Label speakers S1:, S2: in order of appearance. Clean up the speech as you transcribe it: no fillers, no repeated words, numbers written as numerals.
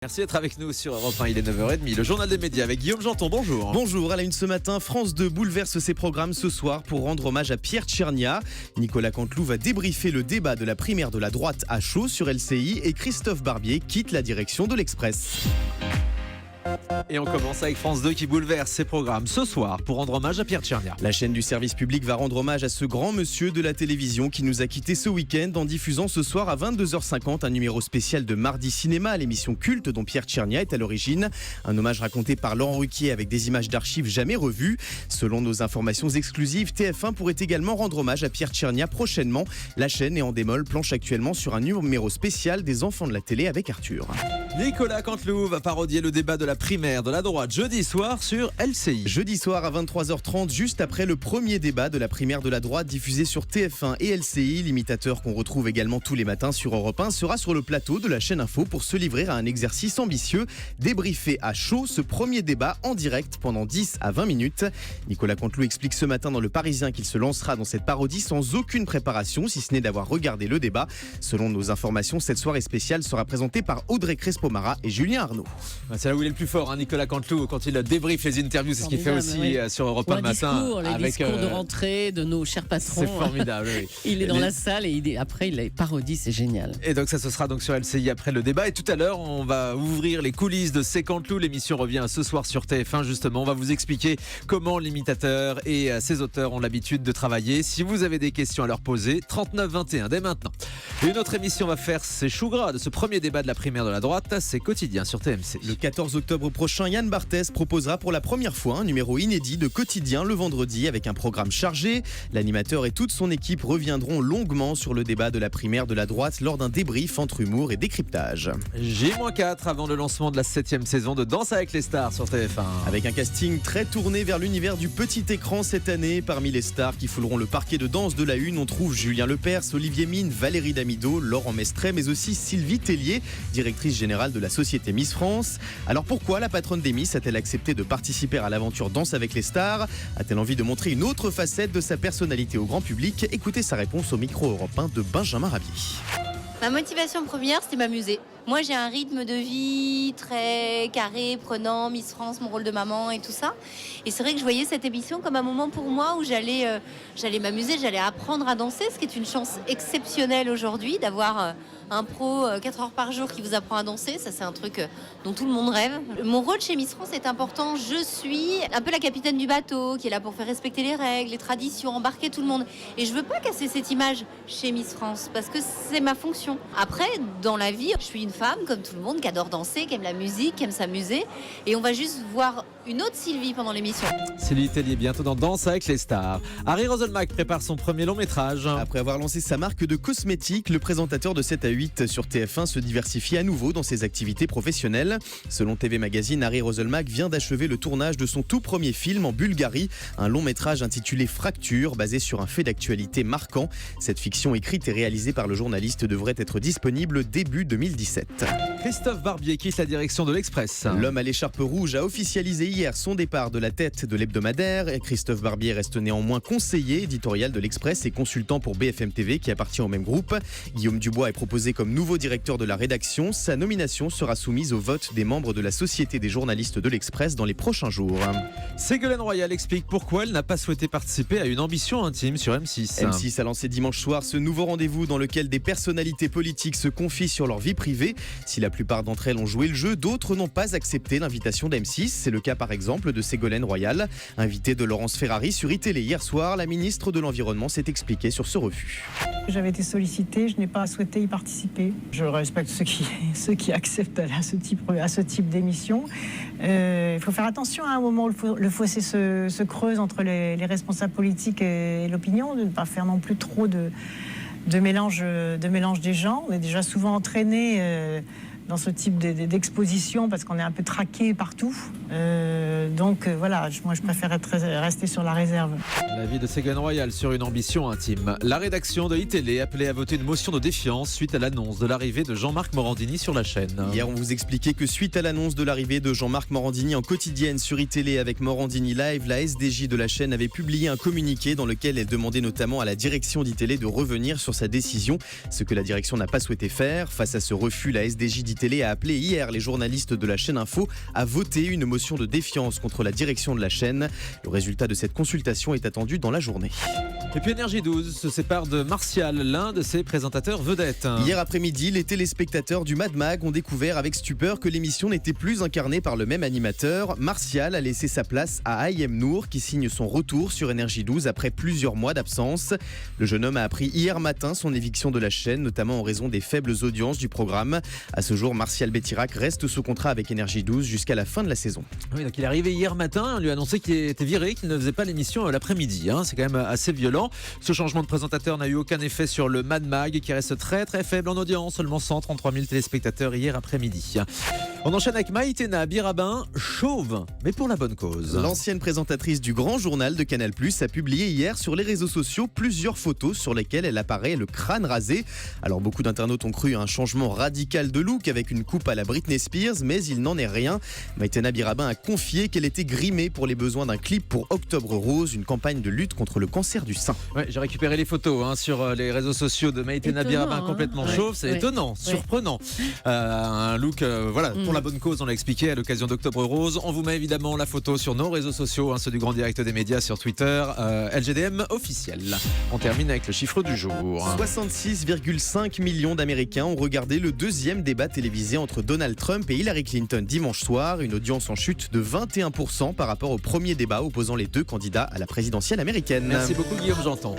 S1: Merci d'être avec nous sur Europe 1, il est 9h30, le journal des médias avec Guillaume Janton, bonjour.
S2: Bonjour, à la une ce matin, France 2 bouleverse ses programmes ce soir pour rendre hommage à Pierre Tchernia. Nicolas Canteloup va débriefer le débat de la primaire de la droite à chaud sur LCI et Christophe Barbier quitte la direction de l'Express.
S1: Et on commence avec France 2 qui bouleverse ses programmes ce soir pour rendre hommage à Pierre Tchernia.
S2: La chaîne du service public va rendre hommage à ce grand monsieur de la télévision qui nous a quittés ce week-end en diffusant ce soir à 22h50 un numéro spécial de Mardi Cinéma, l'émission culte dont Pierre Tchernia est à l'origine. Un hommage raconté par Laurent Ruquier avec des images d'archives jamais revues. Selon nos informations exclusives, TF1 pourrait également rendre hommage à Pierre Tchernia prochainement. La chaîne est en démol, planche actuellement sur un numéro spécial des enfants de la télé avec Arthur.
S1: Nicolas Canteloup va parodier le débat de la primaire de la droite jeudi soir sur LCI.
S2: Jeudi soir à 23h30, juste après le premier débat de la primaire de la droite diffusé sur TF1 et LCI, l'imitateur qu'on retrouve également tous les matins sur Europe 1 sera sur le plateau de la chaîne Info pour se livrer à un exercice ambitieux, débriefer à chaud ce premier débat en direct pendant 10 à 20 minutes. Nicolas Canteloup explique ce matin dans Le Parisien qu'il se lancera dans cette parodie sans aucune préparation, si ce n'est d'avoir regardé le débat. Selon nos informations, cette soirée spéciale sera présentée par Audrey Crespo-Mara et Julien Arnaud.
S1: C'est là où il est le plus fort, Nicolas Canteloup, quand il débriefe les interviews, c'est ce qu'il fait aussi sur Europe 1 le matin.
S3: Les discours de rentrée de nos chers patrons.
S1: C'est formidable, oui.
S3: Il est dans la salle et après il les parodie, c'est génial.
S1: Et donc ça, ce sera donc sur LCI après le débat. Et tout à l'heure, on va ouvrir les coulisses de C'est Canteloup. L'émission revient ce soir sur TF1 justement. On va vous expliquer comment l'imitateur et ses auteurs ont l'habitude de travailler. Si vous avez des questions à leur poser, 39 21 dès maintenant. Une autre émission va faire ses choux gras de ce premier débat de la primaire de la droite. C'est Quotidien sur TMC.
S2: Le 14 octobre prochain, Yann Barthès proposera pour la première fois un numéro inédit de Quotidien le vendredi avec un programme chargé. L'animateur et toute son équipe reviendront longuement sur le débat de la primaire de la droite lors d'un débrief entre humour et décryptage.
S1: J-4 avant le lancement de la 7e saison de Danse avec les stars sur TF1.
S2: Avec un casting très tourné vers l'univers du petit écran cette année, parmi les stars qui fouleront le parquet de danse de la une, on trouve Julien Lepers, Olivier Mine, Valérie Damido, Laurent Mestret, mais aussi Sylvie Tellier, directrice générale de la société Miss France. Alors pourquoi la patronne des Miss a-t-elle accepté de participer à l'aventure Danse avec les stars? A-t-elle envie de montrer une autre facette de sa personnalité au grand public? Écoutez sa réponse au micro européen de Benjamin Rabier.
S4: Ma motivation première, c'était m'amuser. Moi, j'ai un rythme de vie très carré, prenant, Miss France, mon rôle de maman et tout ça. Et c'est vrai que je voyais cette émission comme un moment pour moi où j'allais m'amuser, j'allais apprendre à danser, ce qui est une chance exceptionnelle aujourd'hui d'avoir un pro 4 heures par jour qui vous apprend à danser. Ça, c'est un truc dont tout le monde rêve. Mon rôle chez Miss France est important. Je suis un peu la capitaine du bateau qui est là pour faire respecter les règles, les traditions, embarquer tout le monde. Et je veux pas casser cette image chez Miss France parce que c'est ma fonction. Après, dans la vie, je suis une femme comme tout le monde qui adore danser, qui aime la musique, qui aime s'amuser. Et on va juste voir une autre Sylvie pendant l'émission.
S1: Sylvie Tellier bientôt dans Danse avec les stars. Harry Roselmack prépare son premier long métrage.
S2: Après avoir lancé sa marque de cosmétiques, le présentateur de 7 à 8 sur TF1 se diversifie à nouveau dans ses activités professionnelles. Selon TV Magazine, Harry Roselmack vient d'achever le tournage de son tout premier film en Bulgarie, un long métrage intitulé Fracture, basé sur un fait d'actualité marquant. Cette fiction écrite et réalisée par le journaliste devrait être disponible début 2017.
S1: Christophe Barbier quitte la direction de l'Express.
S2: L'homme à l'écharpe rouge a officialisé hier son départ de la tête de l'hebdomadaire. Christophe Barbier reste néanmoins conseiller éditorial de l'Express et consultant pour BFM TV qui appartient au même groupe. Guillaume Dubois est proposé comme nouveau directeur de la rédaction. Sa nomination sera soumise au vote des membres de la Société des journalistes de l'Express dans les prochains jours.
S1: Ségolène Royal explique pourquoi elle n'a pas souhaité participer à une ambition intime sur M6.
S2: M6 a lancé dimanche soir ce nouveau rendez-vous dans lequel des personnalités politiques se confient sur leur vie privée. Si la plupart d'entre elles ont joué le jeu, d'autres n'ont pas accepté l'invitation d'M6. C'est le cas par exemple de Ségolène Royal. Invitée de Laurence Ferrari sur iTélé hier soir, la ministre de l'Environnement s'est expliquée sur ce refus.
S5: J'avais été sollicitée, je n'ai pas souhaité y participer. Je respecte ceux qui acceptent à ce type d'émission. Il faut faire attention à un moment où le fossé se creuse entre les responsables politiques et l'opinion, de ne pas faire non plus trop de mélange des gens. On est déjà souvent entraîné dans ce type d'exposition parce qu'on est un peu traqué partout. Donc voilà, moi je préfère rester sur la réserve.
S1: L'avis de Ségolène Royal sur une ambition intime. La rédaction de iTélé appelait à voter une motion de défiance suite à l'annonce de l'arrivée de Jean-Marc Morandini sur la chaîne.
S2: Hier, on vous expliquait que suite à l'annonce de l'arrivée de Jean-Marc Morandini en quotidienne sur iTélé avec Morandini Live, la SDJ de la chaîne avait publié un communiqué dans lequel elle demandait notamment à la direction d'iTélé de revenir sur sa décision, ce que la direction n'a pas souhaité faire. Face à ce refus, la SDJ d'ITélé Télé a appelé hier les journalistes de la chaîne Info à voter une motion de défiance contre la direction de la chaîne. Le résultat de cette consultation est attendu dans la journée.
S1: Et puis Énergie 12 se sépare de Martial, l'un de ses présentateurs vedettes.
S2: Hier après-midi, les téléspectateurs du Mad Mag ont découvert avec stupeur que l'émission n'était plus incarnée par le même animateur. Martial a laissé sa place à Ayem Nour qui signe son retour sur Énergie 12 après plusieurs mois d'absence. Le jeune homme a appris hier matin son éviction de la chaîne, notamment en raison des faibles audiences du programme. À ce jour, Martial Bétirac reste sous contrat avec Énergie 12 jusqu'à la fin de la saison.
S1: Oui, donc il est arrivé hier matin, on lui a annoncé qu'il était viré, qu'il ne faisait pas l'émission l'après-midi. C'est quand même assez violent. Ce changement de présentateur n'a eu aucun effet sur le Mad Mag qui reste très très faible en audience, seulement 133 000 téléspectateurs hier après-midi. On enchaîne avec Maïtena Birabin, chauve, mais pour la bonne cause.
S2: L'ancienne présentatrice du Grand Journal de Canal+ a publié hier sur les réseaux sociaux plusieurs photos sur lesquelles elle apparaît le crâne rasé. Alors beaucoup d'internautes ont cru à un changement radical de look avec une coupe à la Britney Spears, mais il n'en est rien. Maïtena Birabin a confié qu'elle était grimée pour les besoins d'un clip pour Octobre Rose, une campagne de lutte contre le cancer du sein.
S1: Ouais, j'ai récupéré les photos sur les réseaux sociaux de Maïtena Birabin complètement chauve, c'est étonnant, surprenant. Un look pour la bonne cause, on l'a expliqué à l'occasion d'Octobre Rose. On vous met évidemment la photo sur nos réseaux sociaux, ceux du Grand Direct des Médias sur Twitter, LGDM officiel. On termine avec le chiffre du jour.
S2: 66,5 millions d'Américains ont regardé le deuxième débat télévisé entre Donald Trump et Hillary Clinton dimanche soir, une audience en chute de 21% par rapport au premier débat opposant les deux candidats à la présidentielle américaine.
S1: Merci beaucoup Guillaume Janton.